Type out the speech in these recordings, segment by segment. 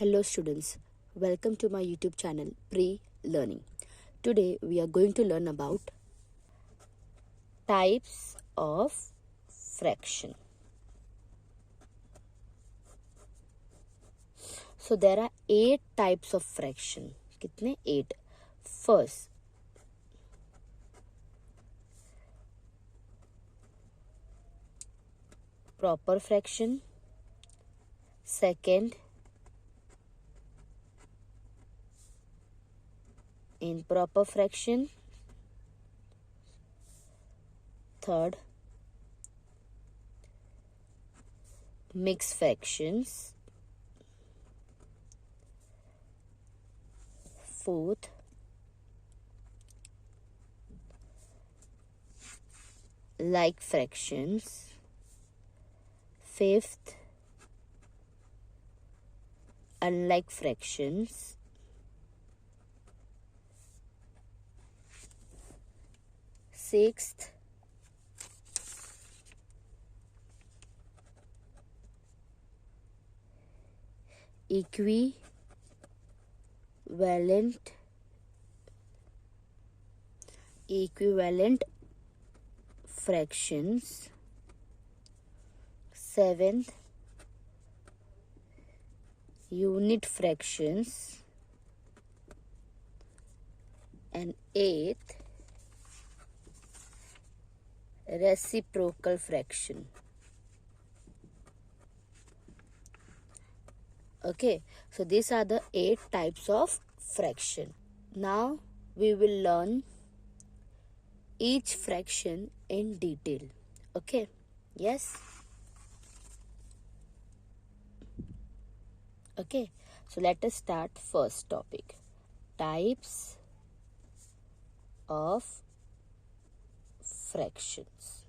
Hello students, welcome to my YouTube channel Pre-Learning. Today we are going to learn about types of fraction. So there are 8 types of fraction. कितने? 8. First, proper fraction. Second, improper fraction. Third, mixed fractions. Fourth, like fractions. Fifth, unlike fractions. Sixth, equivalent fractions. Seventh, unit fractions. And eighth, reciprocal fraction. Okay, so these are the 8 types of fraction. Now we will learn each fraction in detail. Okay, yes? Okay, so let us start first topic. Types of fractions.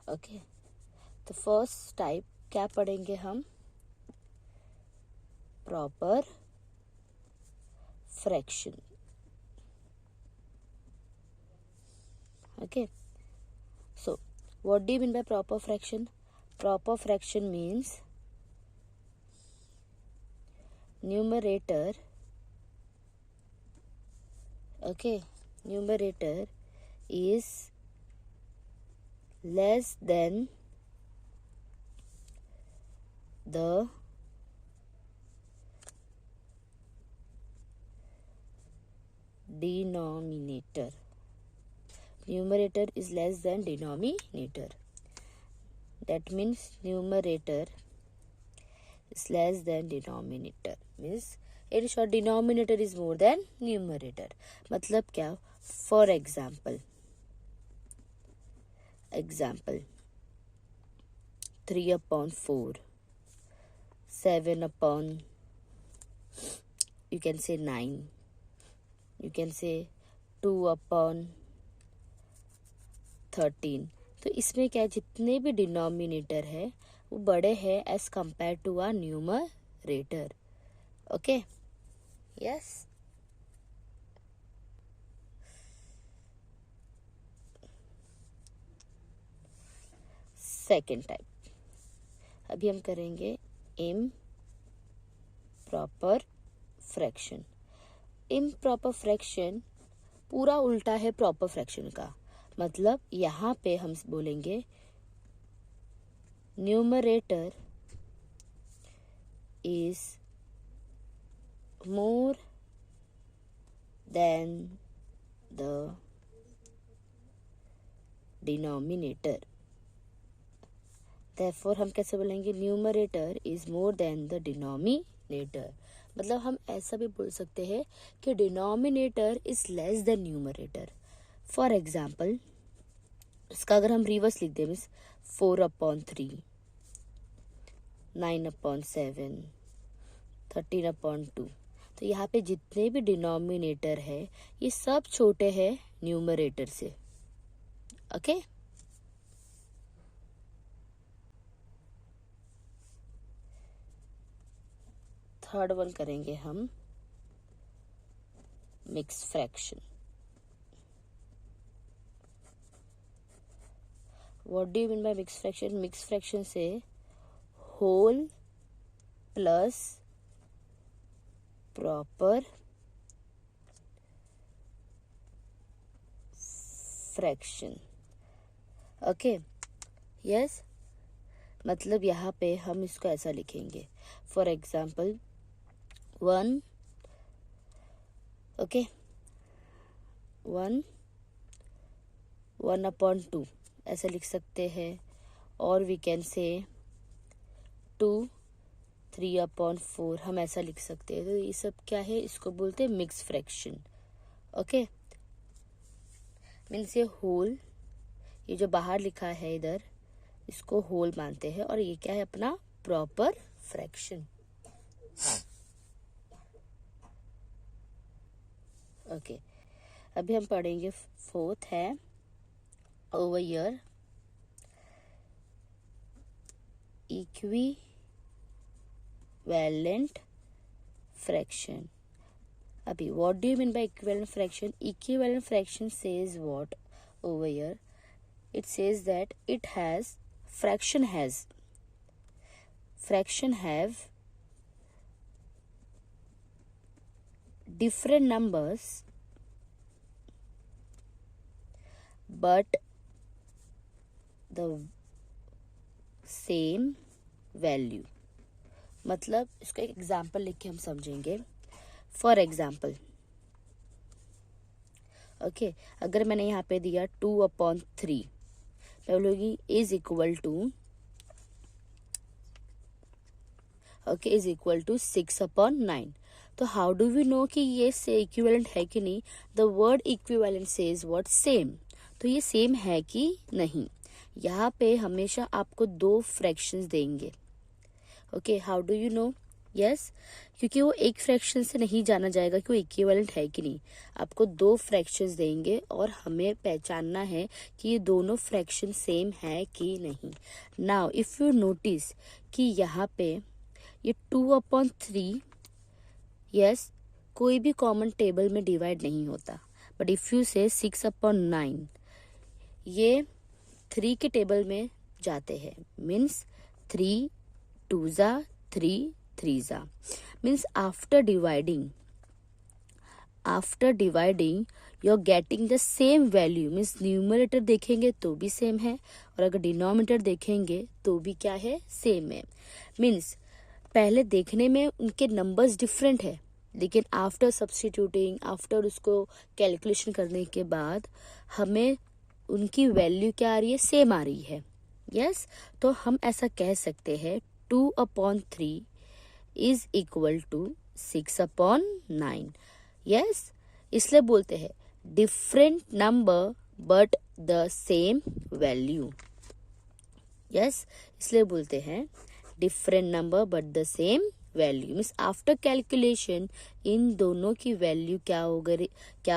Okay, तो first type क्या पढ़ेंगे हम? Proper fraction. Okay, so what do you mean by proper fraction? Proper fraction means numerator, okay, numerator is less than the denominator. Numerator is less than denominator. That means numerator is less than denominator. Means in short, denominator is more than numerator. मतलब क्या? For example, 3/4, 7/, you can say 9, you can say 2/13. तो इसमें क्या, जितने भी denominator है वो बड़े हैं as compare to a numerator. Okay, yes. Second type अभी हम करेंगे इम्प्रॉपर फ्रैक्शन. इम्प्रॉपर फ्रैक्शन पूरा उल्टा है प्रॉपर फ्रैक्शन का. मतलब यहाँ पे हम बोलेंगे numerator is more than the denominator. therefore हम कैसे बोलेंगे? Numerator is more than the denominator. मतलब हम ऐसा भी बोल सकते हैं कि denominator is less than numerator. For example, इसका अगर हम रिवर्स लिख दें, मीन्स 4/3, 9/7, 13/2. तो यहाँ पे जितने भी डिनोमिनेटर है ये सब छोटे हैं न्यूमरेटर से. ओके, थर्ड वन करेंगे हम mix fraction. What do you mean by mix fraction? Mix fraction से whole plus proper fraction. Okay, yes, मतलब यहाँ पे हम इसको ऐसा लिखेंगे, फॉर एग्जाम्पल 1, ओके, 1/2 ऐसा लिख सकते हैं, और वी कैन से 2 3/4 हम ऐसा लिख सकते हैं। तो ये सब क्या है, इसको बोलते हैं मिक्स फ्रैक्शन। ओके, मीन्स ये होल, ये जो बाहर लिखा है इधर, इसको होल मानते हैं, और ये क्या है अपना प्रॉपर फ्रैक्शन। ओके, अभी हम पढ़ेंगे फोर्थ है ओवर हियर इक्विवेलेंट फ्रैक्शन। अभी what do you mean by equivalent fraction? Equivalent fraction says what over here? It says that it has fraction have different numbers but the same value। मतलब इसका एक example लिख के हम समझेंगे। For example, okay, अगर मैंने यहाँ पे दिया 2/3, मैं बोलूँगी is equal to, okay, is equal to 6/9। तो हाउ डू वी नो कि ये से इक्विवेलेंट है कि नहीं? The word equivalent says what, same. तो ये सेम है कि नहीं? यहाँ पे हमेशा आपको 2 फ्रैक्शंस देंगे। Okay, how do you know? Yes, क्योंकि वो एक फ्रैक्शन से नहीं जाना जाएगा कि वो इक्विवेलेंट है कि नहीं। आपको 2 फ्रैक्शंस देंगे और हमें पहचानना है कि ये दोनों फ्रैक्शन सेम है कि नहीं। नाउ इफ यू नोटिस कि यहाँ पे ये 2/3, यस, कोई भी कॉमन टेबल में डिवाइड नहीं होता, बट इफ यू से 6/9, ये 3 के टेबल में जाते हैं। Means 3 2 3 3 means after dividing you are getting the same value. Means numerator देखेंगे तो भी सेम है, और अगर डिनोमिनेटर देखेंगे तो भी क्या है, सेम है। मीन्स पहले देखने में उनके नंबर्स डिफरेंट है, लेकिन आफ्टर सब्स्टिट्यूटिंग, आफ्टर उसको कैलकुलेशन करने के बाद हमें उनकी वैल्यू क्या आ रही है, सेम आ रही है। यस, तो हम ऐसा कह सकते हैं 2/3 इज इक्वल टू 6/9। यस, इसलिए बोलते हैं different number but the same value. Yes, इसलिए बोलते हैं different number but the same value. Means after calculation in दोनों की वैल्यू क्या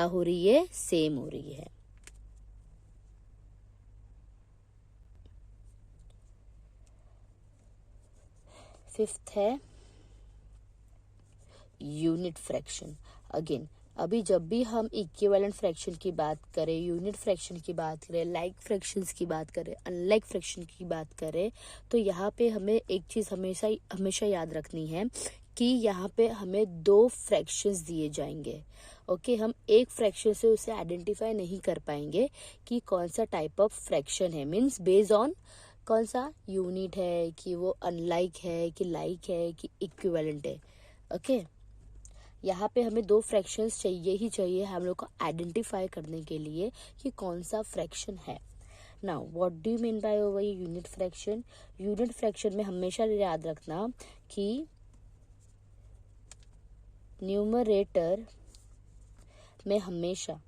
हो रही है, सेम हो रही है। फिफ्थ है यूनिट फ्रैक्शन। अगेन, अभी जब भी हम इक्विवेलेंट फ्रैक्शन की बात करें, यूनिट फ्रैक्शन की बात करें, लाइक फ्रैक्शंस की बात करें, अनलाइक फ्रैक्शन की बात करें, तो यहाँ पे हमें एक चीज हमेशा याद रखनी है कि यहाँ पे हमें 2 फ्रैक्शंस दिए जाएंगे। ओके, हम एक फ्रैक्शन से उसे आइडेंटिफाई नहीं कर पाएंगे कि कौन सा टाइप ऑफ फ्रैक्शन है। मीन्स बेस्ड ऑन कौन सा यूनिट है, कि वो अनलाइक है, कि लाइक है, कि इक्विवेलेंट है। ओके, यहाँ पे हमें 2 फ्रैक्शंस चाहिए ही चाहिए हम लोग को आइडेंटिफाई करने के लिए कि कौन सा फ्रैक्शन है। Now what do you mean bye over unit fraction? Unit fraction में हमेशा याद रखना कि न्यूमरेटर में हमेशा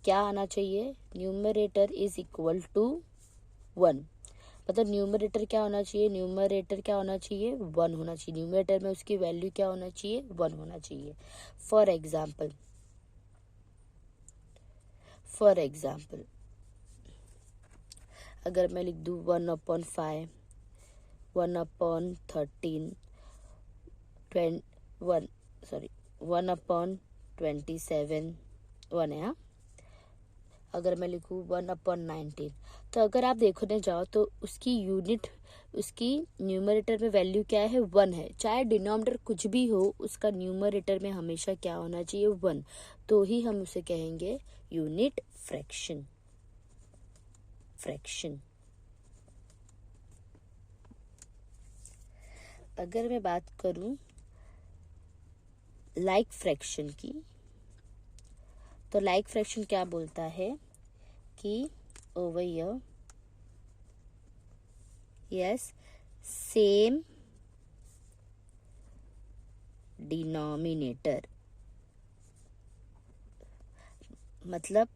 क्या आना चाहिए, न्यूमरेटर इज इक्वल टू 1। मतलब न्यूमरेटर क्या होना चाहिए, 1 होना चाहिए। न्यूमरेटर में उसकी वैल्यू क्या होना चाहिए, 1 होना चाहिए। फॉर एग्जाम्पल अगर मैं लिख दूं 1/5, 1/13, 1/27, 1 है, अगर मैं लिखूँ 1/19, तो अगर आप देखने जाओ तो उसकी यूनिट, उसकी न्यूमरेटर में वैल्यू क्या है, 1 है। चाहे डिनोमिनेटर कुछ भी हो, उसका न्यूमरेटर में हमेशा क्या होना चाहिए, 1। तो ही हम उसे कहेंगे यूनिट फ्रैक्शन। अगर मैं बात करूं लाइक फ्रैक्शन की, तो लाइक फ्रैक्शन क्या बोलता है कि over here, yes, same denominator. मतलब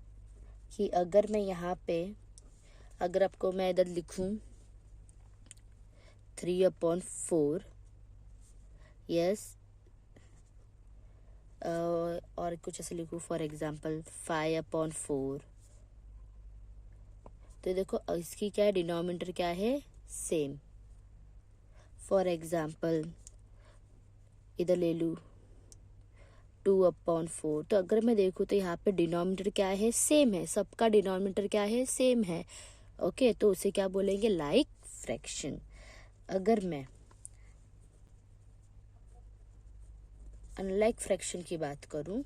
कि अगर मैं यहाँ पे, अगर आपको मैं इधर लिखूं 3/4, यस, और कुछ ऐसे लिखूं फॉर एग्जांपल 5/4, तो देखो इसकी क्या है, डिनोमिनेटर क्या है, सेम। फॉर एग्जांपल इधर ले लूँ 2/4, तो अगर मैं देखूँ तो यहाँ पे डिनोमिनेटर क्या है, सेम है, सबका डिनोमिनेटर क्या है, सेम है। ओके, तो उसे क्या बोलेंगे, लाइक फ्रैक्शन। अगर मैं अनलाइक फ्रैक्शन की बात करूं,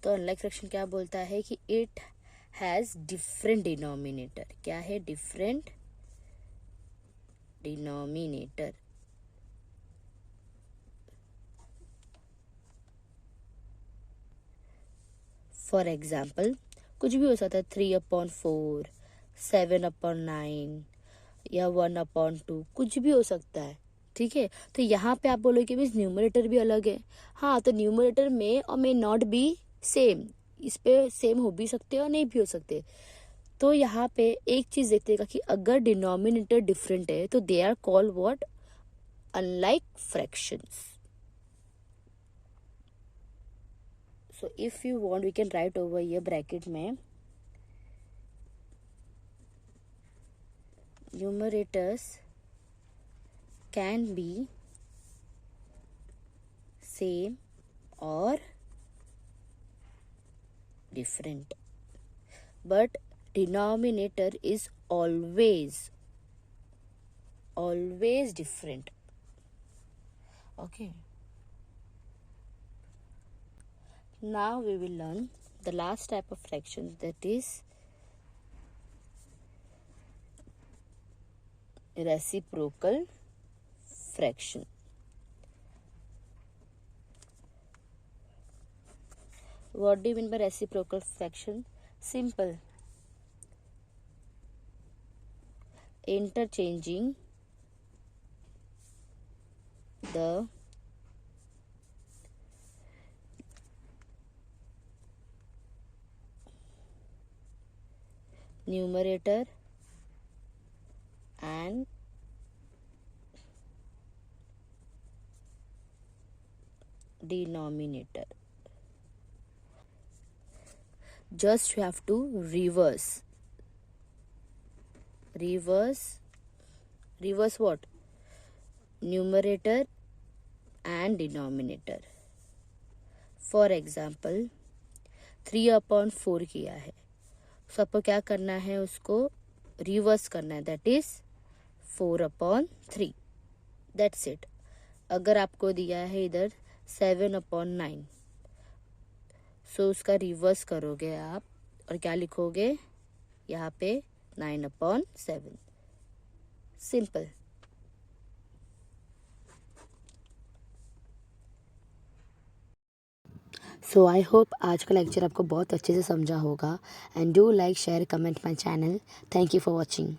तो अनलाइक फ्रैक्शन क्या बोलता है कि इट हैज डिफरेंट डिनोमिनेटर। क्या है, डिफरेंट डिनोमिनेटर। फॉर एग्जाम्पल कुछ भी हो सकता है, 3/4, 7/9 या 1/2, कुछ भी हो सकता है। ठीक है, तो यहाँ पे आप बोलोगे मीन्स न्यूमरेटर भी अलग है। हाँ, तो न्यूमरेटर में और मे नॉट बी सेम, इस पे सेम हो भी सकते हैं और नहीं भी हो सकते। तो यहाँ पे एक चीज देखते कि अगर डिनोमिनेटर डिफरेंट है तो they are called what, unlike fractions. So if you want we can write over here bracket में न्यूमरेटर्स कैन बी सेम और different, but denominator is always different. Okay, now we will learn the last type of fraction, that is reciprocal fraction. What do you mean by reciprocal fraction? Simple, interchanging the numerator and denominator. Just you have to reverse what, numerator and denominator. For example 3/4 किया है, तो आपको क्या करना है, उसको reverse करना है, दैट इज 4/3, दैट्स इट। अगर आपको दिया है इधर 7/9, सो उसका रिवर्स करोगे आप और क्या लिखोगे यहाँ पे, 9/7। सिंपल। सो आई होप आज का लेक्चर आपको बहुत अच्छे से समझा होगा। And do like, share, comment my channel. Thank you for watching.